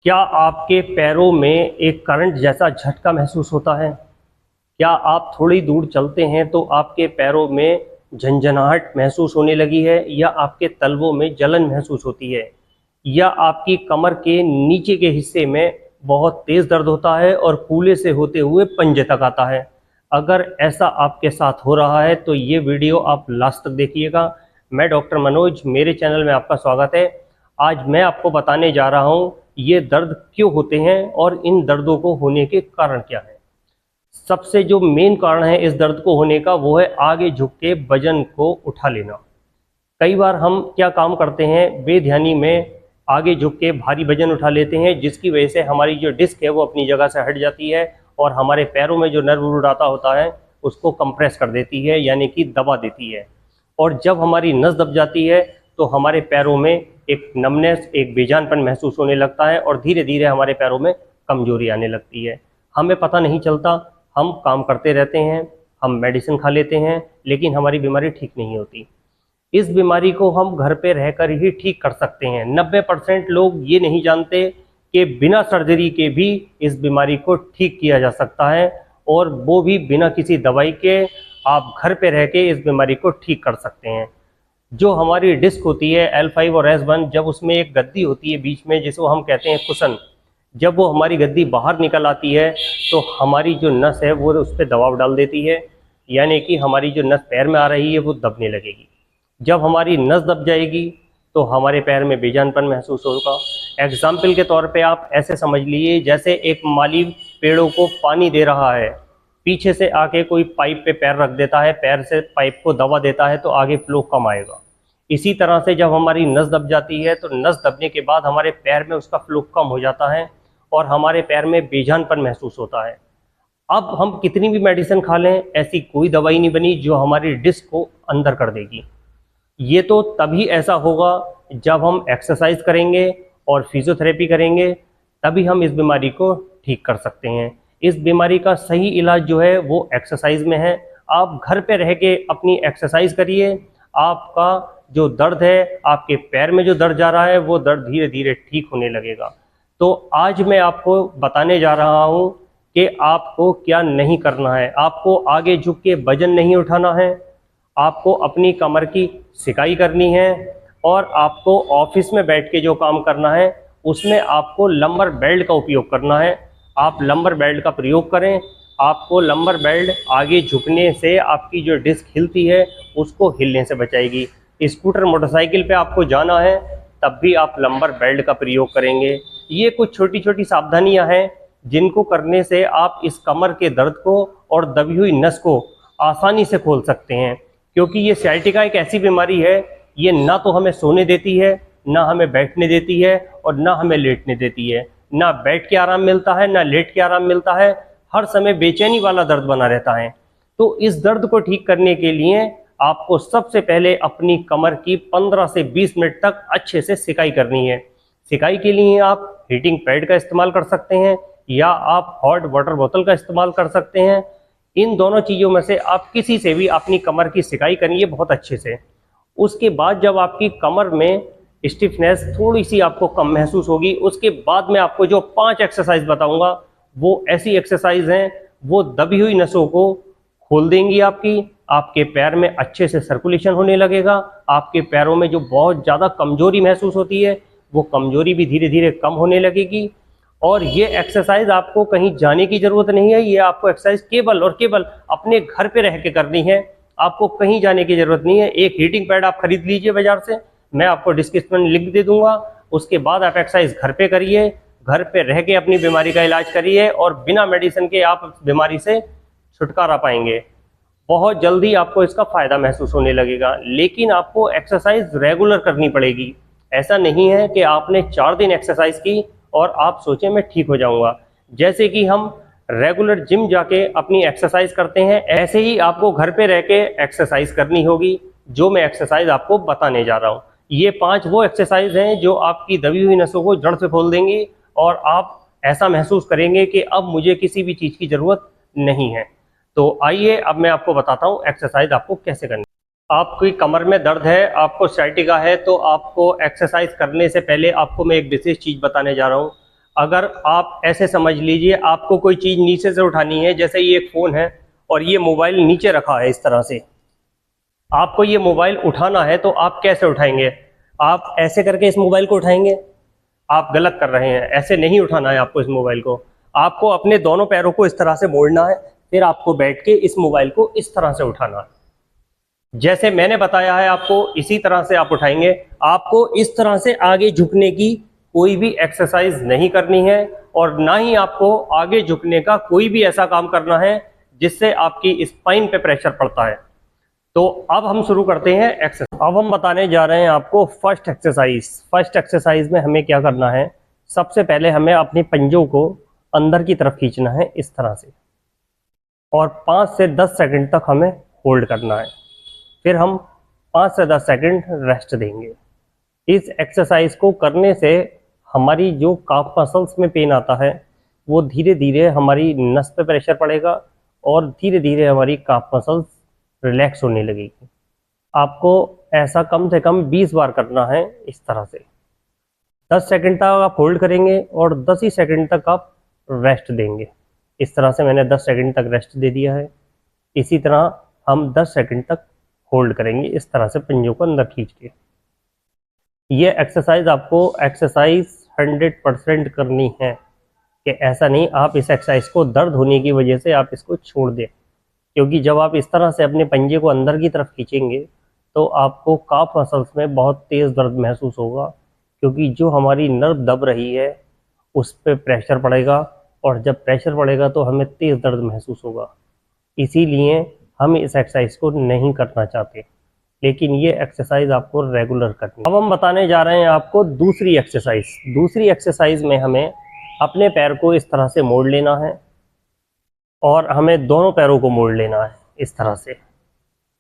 क्या आपके पैरों में एक करंट जैसा झटका महसूस होता है? क्या आप थोड़ी दूर चलते हैं तो आपके पैरों में झंझनाहट महसूस होने लगी है, या आपके तलवों में जलन महसूस होती है, या आपकी कमर के नीचे के हिस्से में बहुत तेज़ दर्द होता है और कूल्हे से होते हुए पंजे तक आता है? अगर ऐसा आपके साथ हो रहा है तो ये वीडियो आप लास्ट तक देखिएगा। मैं डॉक्टर मनोज, मेरे चैनल में आपका स्वागत है। आज मैं आपको बताने जा रहा हूँ ये दर्द क्यों होते हैं और इन दर्दों को होने के कारण क्या हैं। सबसे जो मेन कारण है इस दर्द को होने का, वो है आगे झुक के वजन को उठा लेना। कई बार हम क्या काम करते हैं, बेध्यानी में आगे झुक के भारी वजन उठा लेते हैं, जिसकी वजह से हमारी जो डिस्क है वो अपनी जगह से हट जाती है और हमारे पैरों में जो नर्व उड़ाता होता है उसको कंप्रेस कर देती है, यानी कि दबा देती है। और जब हमारी नस दब जाती है तो हमारे पैरों में एक नमनेस, एक बेजानपन महसूस होने लगता है और धीरे धीरे हमारे पैरों में कमजोरी आने लगती है। हमें पता नहीं चलता, हम काम करते रहते हैं, हम मेडिसिन खा लेते हैं, लेकिन हमारी बीमारी ठीक नहीं होती। इस बीमारी को हम घर पे रहकर ही ठीक कर सकते हैं। 90% लोग ये नहीं जानते कि बिना सर्जरी के भी इस बीमारी को ठीक किया जा सकता है, और वो भी बिना किसी दवाई के। आप घर पे रह के इस बीमारी को ठीक कर सकते हैं। जो हमारी डिस्क होती है L5 और S1, जब उसमें एक गद्दी होती है बीच में, जिसको हम कहते हैं कुशन, जब वो हमारी गद्दी बाहर निकल आती है तो हमारी जो नस है वो उस पर दबाव डाल देती है, यानी कि हमारी जो नस पैर में आ रही है वो दबने लगेगी। जब हमारी नस दब जाएगी तो हमारे पैर में बेजानपन महसूस होगा। एग्जाम्पल के तौर पे आप ऐसे समझ लीजिए, जैसे एक माली पेड़ों को पानी दे रहा है, पीछे से आके कोई पाइप पे पैर रख देता है, पैर से पाइप को दबा देता है तो आगे फ्लो कम आएगा। इसी तरह से जब हमारी नस दब जाती है तो नस दबने के बाद हमारे पैर में उसका फ्लो कम हो जाता है और हमारे पैर में बेजानपन महसूस होता है। अब हम कितनी भी मेडिसिन खा लें, ऐसी कोई दवाई नहीं बनी जो हमारी डिस्क को अंदर कर देगी। ये तो तभी ऐसा होगा जब हम एक्सरसाइज करेंगे और फिजियोथेरेपी करेंगे, तभी हम इस बीमारी को ठीक कर सकते हैं। इस बीमारी का सही इलाज जो है वो एक्सरसाइज में है। आप घर पे रह के अपनी एक्सरसाइज करिए, आपका जो दर्द है, आपके पैर में जो दर्द जा रहा है, वो दर्द धीरे धीरे ठीक होने लगेगा। तो आज मैं आपको बताने जा रहा हूँ कि आपको क्या नहीं करना है। आपको आगे झुक के वजन नहीं उठाना है, आपको अपनी कमर की सिकाई करनी है, और आपको ऑफिस में बैठ के जो काम करना है उसमें आपको लंबर बेल्ट का उपयोग करना है। आप लंबर बेल्ट का प्रयोग करें। आपको लंबर बेल्ट आगे झुकने से आपकी जो डिस्क हिलती है उसको हिलने से बचाएगी। स्कूटर, मोटरसाइकिल पे आपको जाना है तब भी आप लंबर बेल्ट का प्रयोग करेंगे। ये कुछ छोटी छोटी सावधानियां हैं जिनको करने से आप इस कमर के दर्द को और दबी हुई नस को आसानी से खोल सकते हैं। क्योंकि ये साइटिका एक ऐसी बीमारी है, ये ना तो हमें सोने देती है, ना हमें बैठने देती है, और ना हमें लेटने देती है। ना बैठ के आराम मिलता है, ना लेट के आराम मिलता है। हर समय बेचैनी वाला दर्द बना रहता है। तो इस दर्द को ठीक करने के लिए आपको सबसे पहले अपनी कमर की 15 से 20 मिनट तक अच्छे से सिकाई करनी है। सिकाई के लिए आप हीटिंग पैड का इस्तेमाल कर सकते हैं, या आप हॉट वाटर बोतल का इस्तेमाल कर सकते हैं। इन दोनों चीज़ों में से आप किसी से भी अपनी कमर की सिकाई करिए बहुत अच्छे से। उसके बाद जब आपकी कमर में स्टिफनेस थोड़ी सी आपको कम महसूस होगी, उसके बाद मैं आपको जो 5 एक्सरसाइज बताऊंगा वो ऐसी एक्सरसाइज हैं वो दबी हुई नसों को खोल देंगी। आपके पैर में अच्छे से सर्कुलेशन होने लगेगा। आपके पैरों में जो बहुत ज़्यादा कमजोरी महसूस होती है वो कमजोरी भी धीरे धीरे कम होने लगेगी। और ये एक्सरसाइज आपको कहीं जाने की ज़रूरत नहीं है। ये आपको एक्सरसाइज केवल और केवल अपने घर पे रह के करनी है। आपको कहीं जाने की ज़रूरत नहीं है। एक हीटिंग पैड आप खरीद लीजिए बाजार से, मैं आपको डिस्क्रिप्शन में लिंक दे दूंगा। उसके बाद आप एक्सरसाइज घर पे करिए, घर पे रह के अपनी बीमारी का इलाज करिए, और बिना मेडिसिन के आप बीमारी से छुटकारा पाएंगे। बहुत जल्दी आपको इसका फ़ायदा महसूस होने लगेगा। लेकिन आपको एक्सरसाइज रेगुलर करनी पड़ेगी। ऐसा नहीं है कि आपने 4 दिन एक्सरसाइज की और आप सोचें मैं ठीक हो जाऊंगा। जैसे कि हम रेगुलर जिम जाके अपनी एक्सरसाइज करते हैं, ऐसे ही आपको घर पे रह के एक्सरसाइज करनी होगी, जो मैं एक्सरसाइज आपको बताने जा रहा हूँ। ये 5 वो एक्सरसाइज हैं जो आपकी दबी हुई नसों को जड़ से खोल देंगी, और आप ऐसा महसूस करेंगे कि अब मुझे किसी भी चीज़ की ज़रूरत नहीं है। तो आइए अब मैं आपको बताता हूँ एक्सरसाइज आपको कैसे करनी है। आपकी कमर में दर्द है, आपको साइटिका है, तो आपको एक्सरसाइज करने से पहले आपको मैं एक विशेष चीज़ बताने जा रहा हूँ। अगर आप ऐसे समझ लीजिए, आपको कोई चीज़ नीचे से उठानी है, जैसे ये एक फ़ोन है और ये मोबाइल नीचे रखा है इस तरह से, आपको ये मोबाइल उठाना है तो आप कैसे उठाएंगे? आप ऐसे करके इस मोबाइल को उठाएंगे? आप गलत कर रहे हैं, ऐसे नहीं उठाना है आपको इस मोबाइल को। आपको अपने दोनों पैरों को इस तरह से मोड़ना है, फिर आपको बैठ के इस मोबाइल को इस तरह से उठाना है। जैसे मैंने बताया है आपको, इसी तरह से आप उठाएंगे। आपको इस तरह से आगे झुकने की कोई भी एक्सरसाइज नहीं करनी है, और ना ही आपको आगे झुकने का कोई भी ऐसा काम करना है जिससे आपकी स्पाइन पे प्रेशर पड़ता है। तो अब हम शुरू करते हैं एक्सरसाइज। अब हम बताने जा रहे हैं आपको फर्स्ट एक्सरसाइज। फर्स्ट एक्सरसाइज में हमें क्या करना है, सबसे पहले हमें अपने पंजों को अंदर की तरफ खींचना है इस तरह से, और 5 से 10 सेकंड तक हमें होल्ड करना है। फिर हम 5 से 10 सेकंड रेस्ट देंगे। इस एक्सरसाइज को करने से हमारी जो काफ मसल्स में पेन आता है वो धीरे धीरे हमारी नस पे प्रेशर पड़ेगा और धीरे धीरे हमारी काफ मसल्स रिलैक्स होने लगेगी। आपको ऐसा कम से कम 20 बार करना है इस तरह से। 10 सेकंड तक आप होल्ड करेंगे और 10 ही सेकंड तक आप रेस्ट देंगे। इस तरह से मैंने 10 सेकंड तक रेस्ट दे दिया है। इसी तरह हम 10 सेकंड तक होल्ड करेंगे इस तरह से पंजों को अंदर खींच के। ये एक्सरसाइज आपको एक्सरसाइज 100% करनी है, कि ऐसा नहीं आप इस एक्सरसाइज को दर्द होने की वजह से आप इसको छोड़ दें, क्योंकि जब आप इस तरह से अपने पंजे को अंदर की तरफ खींचेंगे तो आपको काफ मसल्स में बहुत तेज़ दर्द महसूस होगा, क्योंकि जो हमारी नर्व दब रही है उस पर प्रेशर पड़ेगा, और जब प्रेशर पड़ेगा तो हमें तेज़ दर्द महसूस होगा। इसीलिए हम इस एक्सरसाइज को नहीं करना चाहते, लेकिन ये एक्सरसाइज आपको रेगुलर करनी है। अब हम बताने जा रहे हैं आपको दूसरी एक्सरसाइज। दूसरी एक्सरसाइज में हमें अपने पैर को इस तरह से मोड़ लेना है, और हमें दोनों पैरों को मोड़ लेना है इस तरह से।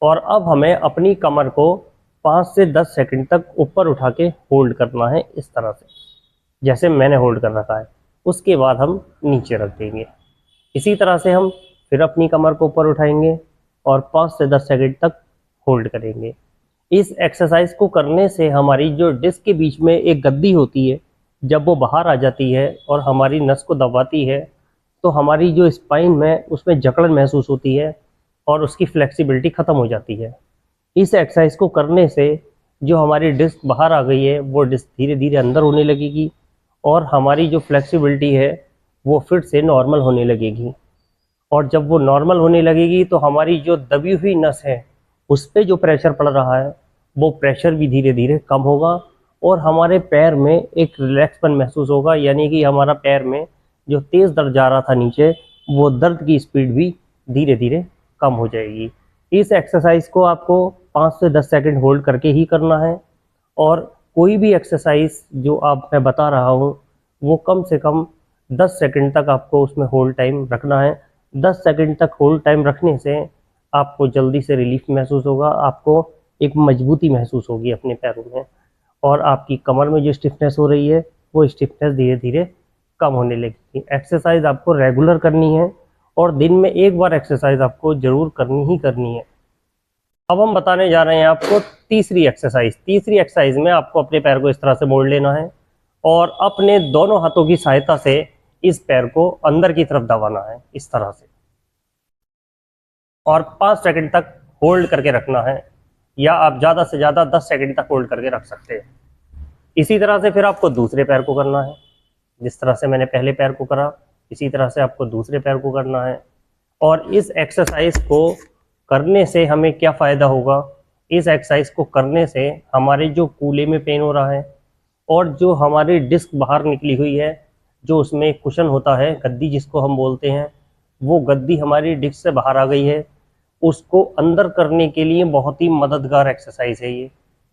और अब हमें अपनी कमर को 5 से 10 सेकंड तक ऊपर उठा के होल्ड करना है इस तरह से, जैसे मैंने होल्ड कर रखा है। उसके बाद हम नीचे रख देंगे। इसी तरह से हम फिर अपनी कमर को ऊपर उठाएंगे और 5 से 10 सेकंड तक होल्ड करेंगे। इस एक्सरसाइज को करने से हमारी जो डिस्क के बीच में एक गद्दी होती है, जब वो बाहर आ जाती है और हमारी नस को दबाती है, तो हमारी जो स्पाइन में उसमें जकड़न महसूस होती है और उसकी फ्लेक्सिबिलिटी ख़त्म हो जाती है। इस एक्सरसाइज को करने से जो हमारी डिस्क बाहर आ गई है वो डिस्क धीरे धीरे अंदर होने लगेगी, और हमारी जो फ्लेक्सिबिलिटी है वो फिर से नॉर्मल होने लगेगी। और जब वो नॉर्मल होने लगेगी तो हमारी जो दबी हुई नस है उस पर जो प्रेशर पड़ रहा है वो प्रेशर भी धीरे धीरे कम होगा, और हमारे पैर में एक रिलैक्सपन महसूस होगा, यानी कि हमारा पैर में जो तेज़ दर्द जा रहा था नीचे, वो दर्द की स्पीड भी धीरे धीरे कम हो जाएगी। इस एक्सरसाइज को आपको 5 से 10 सेकंड होल्ड करके ही करना है, और कोई भी एक्सरसाइज जो आप मैं बता रहा हूँ वो कम से कम 10 सेकंड तक आपको उसमें होल्ड टाइम रखना है। 10 सेकंड तक होल्ड टाइम रखने से आपको जल्दी से रिलीफ महसूस होगा, आपको एक मजबूती महसूस होगी अपने पैरों में, और आपकी कमर में जो स्टिफनेस हो रही है वो स्टिफनेस धीरे धीरे कम होने लगेगी। एक्सरसाइज आपको रेगुलर करनी है, और दिन में एक बार एक्सरसाइज आपको ज़रूर करनी ही करनी है। अब हम बताने जा रहे हैं आपको तीसरी एक्सरसाइज। तीसरी एक्सरसाइज में आपको अपने पैर को इस तरह से मोड़ लेना है, और अपने दोनों हाथों की सहायता से इस पैर को अंदर की तरफ दबाना है इस तरह से, और 5 सेकंड तक होल्ड करके रखना है, या आप ज़्यादा से ज़्यादा 10 सेकंड तक होल्ड करके रख सकते हैं। इसी तरह से फिर आपको दूसरे पैर को करना है। जिस तरह से मैंने पहले पैर को करा, इसी तरह से आपको दूसरे पैर को करना है। और इस एक्सरसाइज को करने से हमें क्या फ़ायदा होगा? इस एक्सरसाइज को करने से हमारे जो कूल्हे में पेन हो रहा है, और जो हमारी डिस्क बाहर निकली हुई है, जो उसमें कुशन होता है, गद्दी जिसको हम बोलते हैं, वो गद्दी हमारी डिस्क से बाहर आ गई है, उसको अंदर करने के लिए बहुत ही मददगार एक्सरसाइज है ये।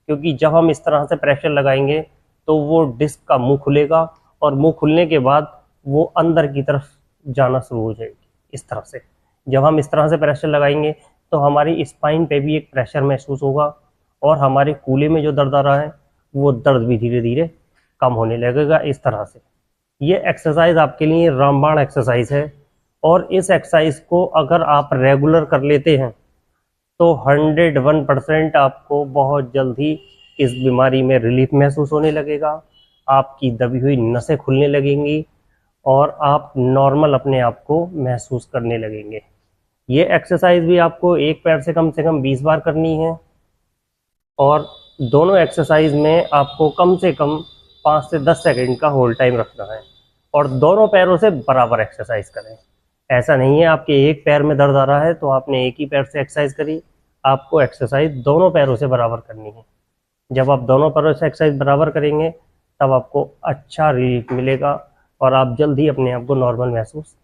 क्योंकि जब हम इस तरह से प्रेशर लगाएंगे तो वो डिस्क का मुंह खुलेगा, और मुंह खुलने के बाद वो अंदर की तरफ जाना शुरू हो जाएगी इस तरह से। जब हम इस तरह से प्रेशर लगाएंगे तो हमारी स्पाइन पे भी एक प्रेशर महसूस होगा, और हमारे कूल्हे में जो दर्द आ रहा है वो दर्द भी धीरे धीरे कम होने लगेगा इस तरह से। ये एक्सरसाइज आपके लिए रामबाण एक्सरसाइज है, और इस एक्सरसाइज को अगर आप रेगुलर कर लेते हैं तो 101% आपको बहुत जल्द ही इस बीमारी में रिलीफ महसूस होने लगेगा, आपकी दबी हुई नसें खुलने लगेंगी और आप नॉर्मल अपने आप को महसूस करने लगेंगे। ये एक्सरसाइज भी आपको एक पैर से कम 20 बार करनी है और दोनों एक्सरसाइज में आपको कम से कम 5 से 10 सेकंड का होल्ड टाइम रखना है और दोनों पैरों से बराबर एक्सरसाइज करें। ऐसा नहीं है आपके एक पैर में दर्द आ रहा है तो आपने एक ही पैर से एक्सरसाइज करी, आपको एक्सरसाइज दोनों पैरों से बराबर करनी है। जब आप दोनों पैरों से एक्सरसाइज बराबर करेंगे तब आपको अच्छा रिलीफ मिलेगा और आप जल्द ही अपने आप को नॉर्मल महसूस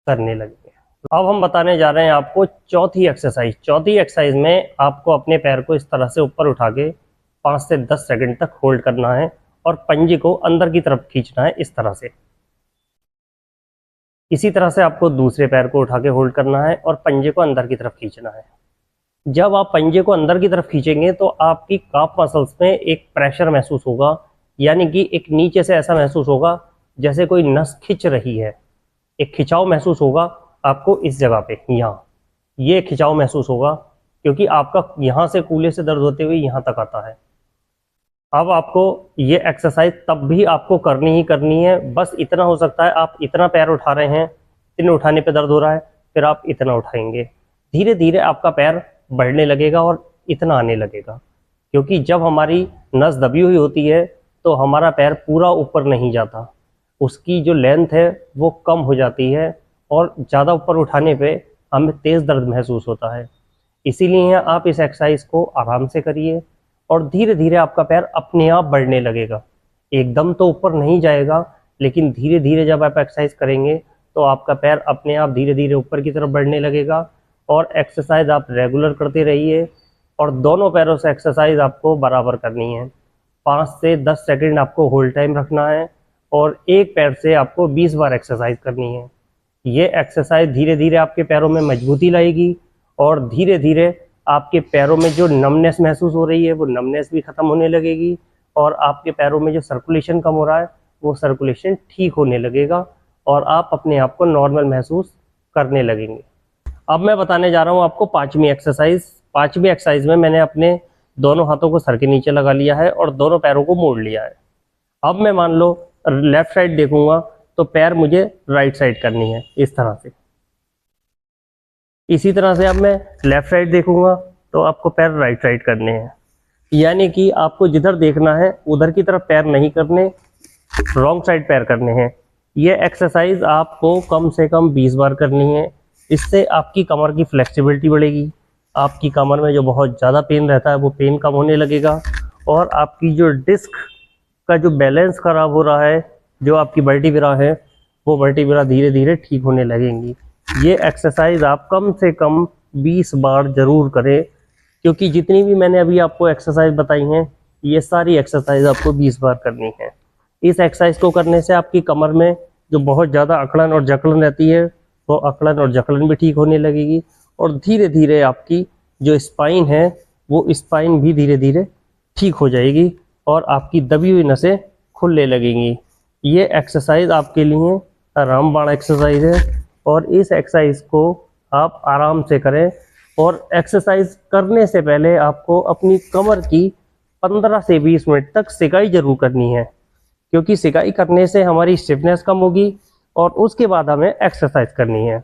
करने लगेंगे। अब हम बताने जा रहे हैं आपको चौथी एक्सरसाइज। चौथी एक्सरसाइज में आपको अपने पैर को इस तरह से ऊपर उठा के 5 से 10 सेकंड तक होल्ड करना है और पंजे को अंदर की तरफ खींचना है इस तरह से। इसी तरह से आपको दूसरे पैर को उठा के होल्ड करना है और पंजे को अंदर की तरफ खींचना है। जब आप पंजे को अंदर की तरफ खींचेंगे तो आपकी काफ मसल्स में एक प्रेशर महसूस होगा, यानी कि एक नीचे से ऐसा महसूस होगा जैसे कोई नस खिंच रही है। एक खिंचाव महसूस होगा आपको इस जगह पे, यहाँ ये खिंचाव महसूस होगा क्योंकि आपका यहाँ से कूल्हे से दर्द होते हुए यहाँ तक आता है। अब आपको ये एक्सरसाइज तब भी आपको करनी ही करनी है। बस इतना हो सकता है आप इतना पैर उठा रहे हैं, इतने उठाने पे दर्द हो रहा है, फिर आप इतना उठाएंगे, धीरे धीरे आपका पैर बढ़ने लगेगा और इतना आने लगेगा। क्योंकि जब हमारी नस दबी हुई होती है तो हमारा पैर पूरा ऊपर नहीं जाता, उसकी जो लेंथ है वो कम हो जाती है और ज़्यादा ऊपर उठाने पे हमें तेज़ दर्द महसूस होता है। इसीलिए आप इस एक्सरसाइज को आराम से करिए और धीरे धीरे आपका पैर अपने आप बढ़ने लगेगा। एकदम तो ऊपर नहीं जाएगा, लेकिन धीरे धीरे जब आप एक्सरसाइज करेंगे तो आपका पैर अपने आप धीरे धीरे ऊपर की तरफ बढ़ने लगेगा। और एक्सरसाइज आप रेगुलर करते रहिए और दोनों पैरों से एक्सरसाइज आपको बराबर करनी है। 5 से 10 सेकंड आपको होल्ड टाइम रखना है और एक पैर से आपको 20 बार एक्सरसाइज करनी है। ये एक्सरसाइज धीरे धीरे आपके पैरों में मजबूती लाएगी और धीरे धीरे आपके पैरों में जो नमनेस महसूस हो रही है वो नमनेस भी ख़त्म होने लगेगी और आपके पैरों में जो सर्कुलेशन कम हो रहा है वो सर्कुलेशन ठीक होने लगेगा और आप अपने आप को नॉर्मल महसूस करने लगेंगे। अब मैं बताने जा रहा हूँ आपको पांचवी एक्सरसाइज। पांचवी एक्सरसाइज में मैंने अपने दोनों हाथों को सर के नीचे लगा लिया है और दोनों पैरों को मोड़ लिया है। अब मैं मान लो लेफ्ट साइड देखूंगा तो पैर मुझे राइट साइड करनी है इस तरह से। इसी तरह से अब मैं लेफ्ट साइड देखूंगा तो आपको पैर राइट साइड करने हैं, यानी कि आपको जिधर देखना है उधर की तरफ पैर नहीं करने, रॉन्ग साइड पैर करने हैं। ये एक्सरसाइज आपको कम से कम 20 बार करनी है। इससे आपकी कमर की फ्लेक्सिबिलिटी बढ़ेगी, आपकी कमर में जो बहुत ज़्यादा पेन रहता है वो पेन कम होने लगेगा और आपकी जो डिस्क का जो बैलेंस ख़राब हो रहा है, जो आपकी वर्टिब्रा है, वो वर्टिब्रा धीरे धीरे ठीक होने लगेंगी। ये एक्सरसाइज आप कम से कम 20 बार ज़रूर करें, क्योंकि जितनी भी मैंने अभी आपको एक्सरसाइज बताई हैं ये सारी एक्सरसाइज आपको 20 बार करनी है। इस एक्सरसाइज को करने से आपकी कमर में जो बहुत ज़्यादा अकड़न और जकड़न रहती है वो अकड़न और जकड़न भी ठीक होने लगेगी और धीरे धीरे आपकी जो स्पाइन है वो स्पाइन भी धीरे धीरे ठीक हो जाएगी और आपकी दबी हुई नसें खुलने लगेंगी। ये एक्सरसाइज आपके लिए रामबाण एक्सरसाइज है और इस एक्सरसाइज को आप आराम से करें। और एक्सरसाइज करने से पहले आपको अपनी कमर की 15 से 20 मिनट तक सिकाई जरूर करनी है, क्योंकि सिकाई करने से हमारी स्टिफनेस कम होगी और उसके बाद हमें एक्सरसाइज करनी है।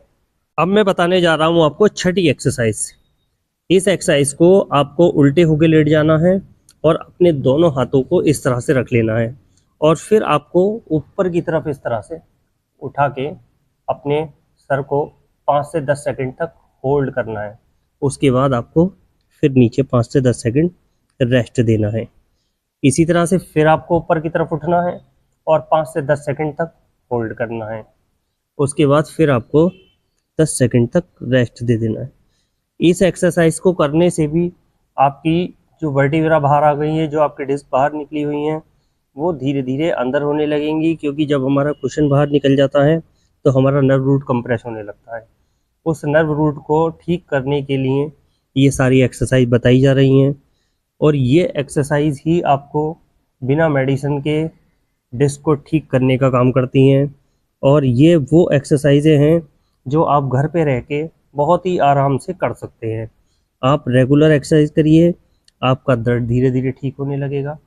अब मैं बताने जा रहा हूँ आपको छठी एक्सरसाइज। इस एक्सरसाइज को आपको उल्टे होके लेट जाना है और अपने दोनों हाथों को इस तरह से रख लेना है और फिर आपको ऊपर की तरफ इस तरह से उठा के अपने सर को 5 से 10 सेकंड तक होल्ड करना है। उसके बाद आपको फिर नीचे 5 से 10 सेकंड रेस्ट देना है। इसी तरह से फिर आपको ऊपर की तरफ उठना है और 5 से 10 सेकंड तक होल्ड करना है। उसके बाद फिर आपको 10 सेकंड तक रेस्ट दे देना है। इस एक्सरसाइज को करने से भी आपकी जो वर्टिब्रा बाहर आ गई है, जो आपकी डिस्क बाहर निकली हुई हैं, वो धीरे धीरे अंदर होने लगेंगी, क्योंकि जब हमारा कुशन बाहर निकल जाता है तो हमारा नर्व रूट कंप्रेस होने लगता है। उस नर्व रूट को ठीक करने के लिए ये सारी एक्सरसाइज बताई जा रही हैं और ये एक्सरसाइज ही आपको बिना मेडिसिन के डिस्क को ठीक करने का काम करती हैं। और ये वो एक्सरसाइजें हैं जो आप घर पे रह के बहुत ही आराम से कर सकते हैं। आप रेगुलर एक्सरसाइज करिए, आपका दर्द धीरे धीरे ठीक होने लगेगा,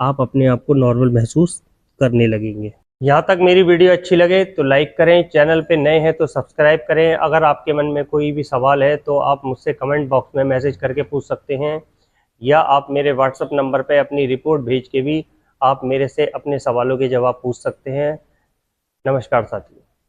आप अपने आप को नॉर्मल महसूस करने लगेंगे। यहाँ तक मेरी वीडियो अच्छी लगे तो लाइक करें, चैनल पे नए हैं तो सब्सक्राइब करें। अगर आपके मन में कोई भी सवाल है तो आप मुझसे कमेंट बॉक्स में मैसेज करके पूछ सकते हैं, या आप मेरे व्हाट्सएप नंबर पे अपनी रिपोर्ट भेज के भी आप मेरे से अपने सवालों के जवाब पूछ सकते हैं। नमस्कार साथियों।